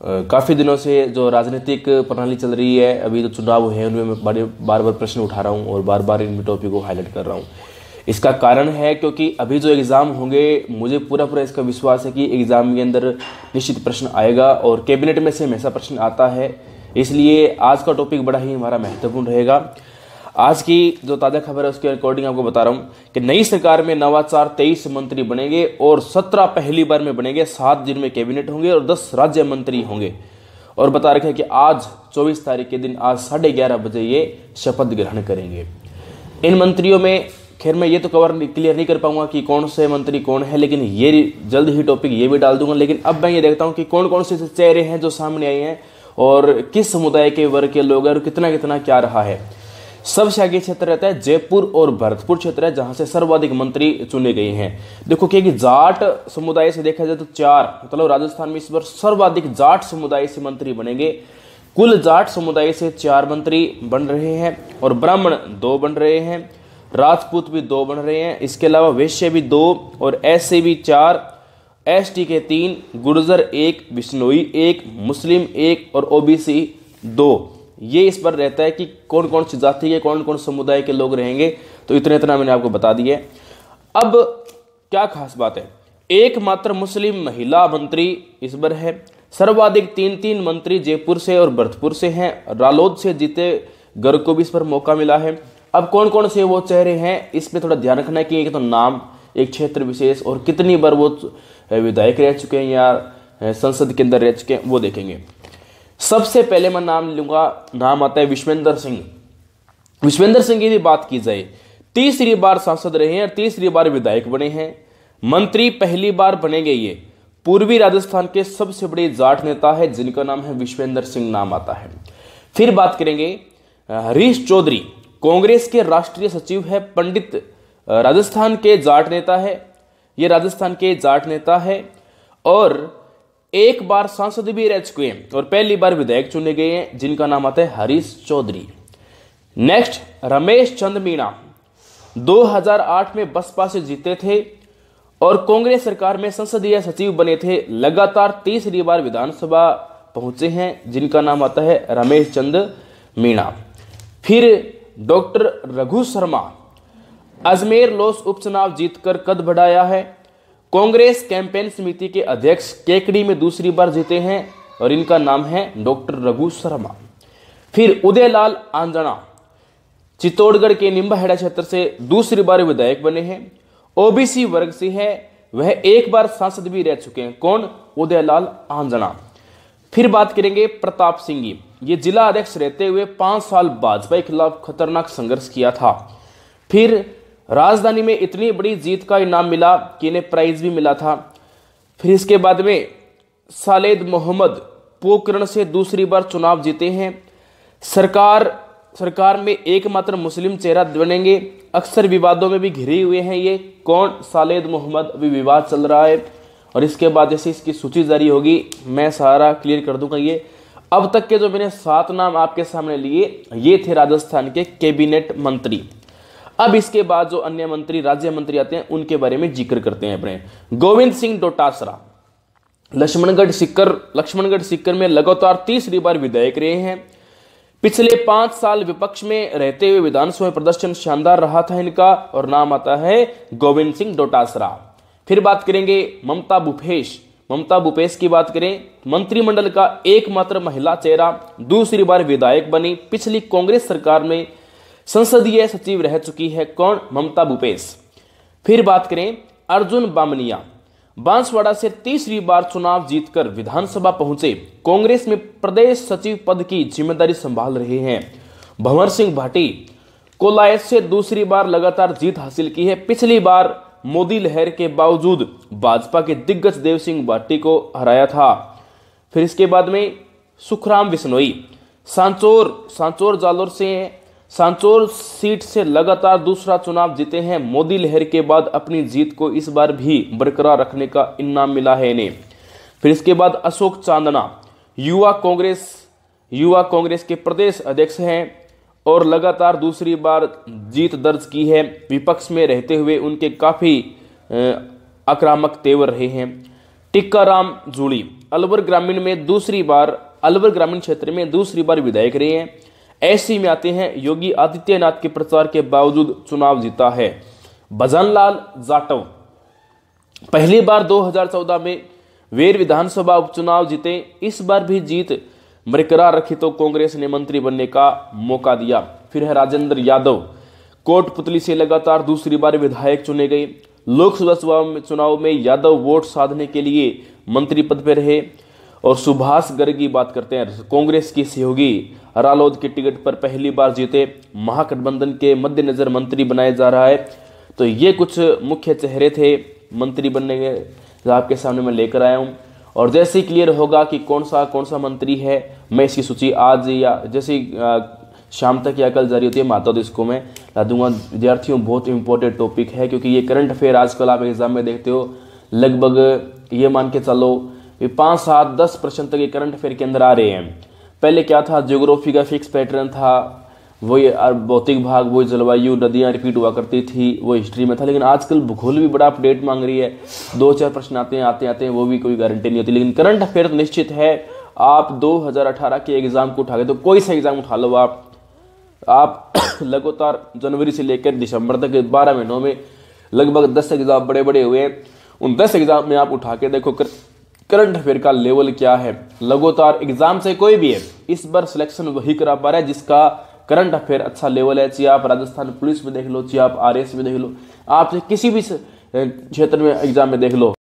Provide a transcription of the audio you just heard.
काफ़ी दिनों से जो राजनीतिक प्रणाली चल रही है, अभी जो चुनाव है उनमें मैं बार बार प्रश्न उठा रहा हूँ और बार बार इन टॉपिक को हाईलाइट कर रहा हूँ। इसका कारण है क्योंकि अभी जो एग्ज़ाम होंगे, मुझे पूरा पूरा इसका विश्वास है कि एग्ज़ाम के अंदर निश्चित प्रश्न आएगा और कैबिनेट में से हमेशा प्रश्न आता है। इसलिए आज का टॉपिक बड़ा ही हमारा महत्वपूर्ण रहेगा। आज की जो ताज़ा खबर है उसके अकॉर्डिंग आपको बता रहा हूँ कि नई सरकार में नवाचार 23 मंत्री बनेंगे और 17 पहली बार में बनेंगे, 7 जिनमें कैबिनेट होंगे और 10 राज्य मंत्री होंगे। और बता रखे कि आज 24 तारीख के दिन आज 11:30 बजे ये शपथ ग्रहण करेंगे। इन मंत्रियों में खैर मैं ये तो क्लियर नहीं कर पाऊंगा कि कौन से मंत्री कौन है, लेकिन ये जल्द ही टॉपिक ये भी डाल दूंगा। लेकिन अब मैं ये देखता हूँ कि कौन कौन से चेहरे हैं जो सामने आए हैं और किस समुदाय के वर्ग के लोग हैं और कितना कितना क्या रहा है। सबसे आगे क्षेत्र रहता है जयपुर और भरतपुर क्षेत्र है, जहां से सर्वाधिक मंत्री चुने गए हैं। देखो कि जाट समुदाय से देखा जाए तो 4, मतलब राजस्थान में इस बार सर्वाधिक जाट समुदाय से मंत्री बनेंगे। कुल जाट समुदाय से 4 मंत्री बन रहे हैं और ब्राह्मण 2 बन रहे हैं, राजपूत भी 2 बन रहे हैं। इसके अलावा वैश्य भी 2 और एससी भी 4, एसटी के 3, गुर्जर 1, बिश्नोई 1, मुस्लिम 1 और ओबीसी 2। ये इस पर रहता है कि कौन कौन सी जाति के कौन कौन समुदाय के लोग रहेंगे। तो इतना मैंने आपको बता दिया। अब क्या खास बात है, एकमात्र मुस्लिम महिला मंत्री इस बार है। सर्वाधिक 3 मंत्री जयपुर से और भरतपुर से हैं। रालोद से जीते गर्ग को भी इस पर मौका मिला है। अब कौन कौन से वो चेहरे हैं, इस पर थोड़ा ध्यान रखना है कि एक तो नाम, एक क्षेत्र विशेष और कितनी बार वो विधायक रह चुके हैं या संसद के अंदर रह चुके हैं, वो देखेंगे। सबसे पहले मैं नाम लूंगा, नाम आता है विश्वेंद्र सिंह। विश्वेंद्र सिंह की बात की जाए, तीसरी बार सांसद रहे हैं और तीसरी बार विधायक बने हैं। मंत्री पहली बार बनेंगे। ये पूर्वी राजस्थान के सबसे बड़े जाट नेता है जिनका नाम है विश्वेंद्र सिंह नाम आता है। फिर बात करेंगे हरीश चौधरी, कांग्रेस के राष्ट्रीय सचिव है। पंडित राजस्थान के जाट नेता है, ये राजस्थान के जाट नेता है और एक बार सांसद भी रह चुके हैं और पहली बार विधायक चुने गए हैं, जिनका नाम आता है हरीश चौधरी। नेक्स्ट रमेश चंद मीणा, 2008 में बसपा से जीते थे और कांग्रेस सरकार में संसदीय सचिव बने थे। लगातार तीसरी बार विधानसभा पहुंचे हैं, जिनका नाम आता है रमेश चंद मीणा। फिर डॉक्टर रघु शर्मा, अजमेर लोस उपचुनाव जीतकर कद बढ़ाया है। कांग्रेस कैंपेन समिति के अध्यक्ष केकड़ी में दूसरी बार जीते हैं और इनका नाम है डॉक्टर रघु शर्मा। फिर उदयलाल आंजना, चित्तौड़गढ़ के निम्बाहेड़ा क्षेत्र से दूसरी बार विधायक बने हैं। ओबीसी वर्ग से है, वह एक बार सांसद भी रह चुके हैं। कौन? उदयलाल आंजना। फिर बात करेंगे प्रताप सिंह की, ये जिला अध्यक्ष रहते हुए 5 साल भाजपा के खिलाफ खतरनाक संघर्ष किया था। फिर राजधानी में इतनी बड़ी जीत का इनाम मिला कि इन्हें प्राइज भी मिला था। फिर इसके बाद में सालेद मोहम्मद पोकरण से दूसरी बार चुनाव जीते हैं। सरकार में एकमात्र मुस्लिम चेहरा बनेंगे। अक्सर विवादों में भी घिरे हुए हैं ये। कौन? सालेद मोहम्मद। अभी विवाद चल रहा है और इसके बाद जैसे इसकी सूची जारी होगी मैं सारा क्लियर कर दूंगा। ये अब तक के जो मैंने 7 नाम आपके सामने लिए, ये थे राजस्थान के कैबिनेट मंत्री। अब इसके बाद जो अन्य मंत्री, राज्य मंत्री आते हैं, उनके बारे में जिक्र करते हैं अपने। गोविंद सिंह डोटासरा, लक्ष्मणगढ़ सीकर में लगातार तीसरी बार विधायक रहे हैं। पिछले 5 साल विपक्ष में रहते हुए विधानसभा में प्रदर्शन शानदार रहा था इनका और नाम आता है गोविंद सिंह डोटासरा। फिर बात करेंगे ममता भूपेश की बात करें, मंत्रिमंडल का एकमात्र महिला चेहरा, दूसरी बार विधायक बनी। पिछली कांग्रेस सरकार में संसदीय सचिव रह चुकी है। कौन? ममता भूपेश। फिर बात करें अर्जुन बामनिया, बांसवाड़ा से तीसरी बार चुनाव जीतकर विधानसभा पहुंचे। कांग्रेस में प्रदेश सचिव पद की जिम्मेदारी संभाल रहे हैं। भंवर सिंह भाटी, कोलायत से दूसरी बार लगातार जीत हासिल की है। पिछली बार मोदी लहर के बावजूद भाजपा के दिग्गज देव सिंह भाटी को हराया था। फिर इसके बाद में सुखराम बिश्नोई, सांचौर सीट से लगातार दूसरा चुनाव जीते हैं। मोदी लहर के बाद अपनी जीत को इस बार भी बरकरार रखने का इनाम मिला है इन्हें। फिर इसके बाद अशोक चांदना, युवा कांग्रेस के प्रदेश अध्यक्ष हैं और लगातार दूसरी बार जीत दर्ज की है। विपक्ष में रहते हुए उनके काफी आक्रामक तेवर रहे हैं। टिक्काराम जूली, अलवर ग्रामीण क्षेत्र में दूसरी बार विधायक रहे हैं। ऐसे में आते हैं योगी आदित्यनाथ के प्रचार के बावजूद चुनाव जीता है भजनलाल जाटव। पहली बार 2014 में वेर विधानसभा उपचुनाव जीते। इस बार भी जीत बरकरार रखी तो कांग्रेस ने मंत्री बनने का मौका दिया। फिर है राजेंद्र यादव, कोटपुतली से लगातार दूसरी बार विधायक चुने गए। लोकसभा चुनाव में यादव वोट साधने के लिए मंत्री पद पर रहे। और सुभाष गर्ग की बात करते हैं, कांग्रेस की सहयोगी रालोद के टिकट पर पहली बार जीते। महागठबंधन के मद्देनजर मंत्री बनाया जा रहा है। तो ये कुछ मुख्य चेहरे थे मंत्री बनने के, आपके सामने मैं लेकर आया हूँ। और जैसे ही क्लियर होगा कि कौन सा मंत्री है, मैं इसकी सूची आज या जैसे शाम तक या कल जारी होती है माता इसको मैं ला दूंगा। विद्यार्थियों बहुत इंपॉर्टेंट टॉपिक है, क्योंकि ये करंट अफेयर आजकल आप एग्जाम में देखते हो, लगभग ये मान के चलो 5, 7, 10 प्रश्न तक ये करंट अफेयर के अंदर आ रहे हैं। पहले क्या था, ज्योग्राफी का फिक्स पैटर्न था, वही भौतिक भाग, वही जलवायु, नदियाँ रिपीट हुआ करती थी, वो हिस्ट्री में था। लेकिन आजकल भूगोल भी बड़ा अपडेट मांग रही है, 2-4 प्रश्न आते हैं, वो भी कोई गारंटी नहीं होती। लेकिन करंट अफेयर तो निश्चित है। आप 2018 के एग्जाम को उठा के, तो कोई सा एग्जाम उठा लो आप लगातार जनवरी से लेकर दिसंबर तक 12 महीनों में लगभग 10 एग्जाम बड़े हुए हैं। उन 10 एग्जाम में आप उठा के देखो करंट अफेयर का लेवल क्या है। लगातार एग्जाम से कोई भी है, इस बार सिलेक्शन वही करा पा रहा है जिसका करंट अफेयर अच्छा लेवल है। चाहे आप राजस्थान पुलिस में देख लो, चाहे आप RS में देख लो, आप किसी भी क्षेत्र में एग्जाम में देख लो।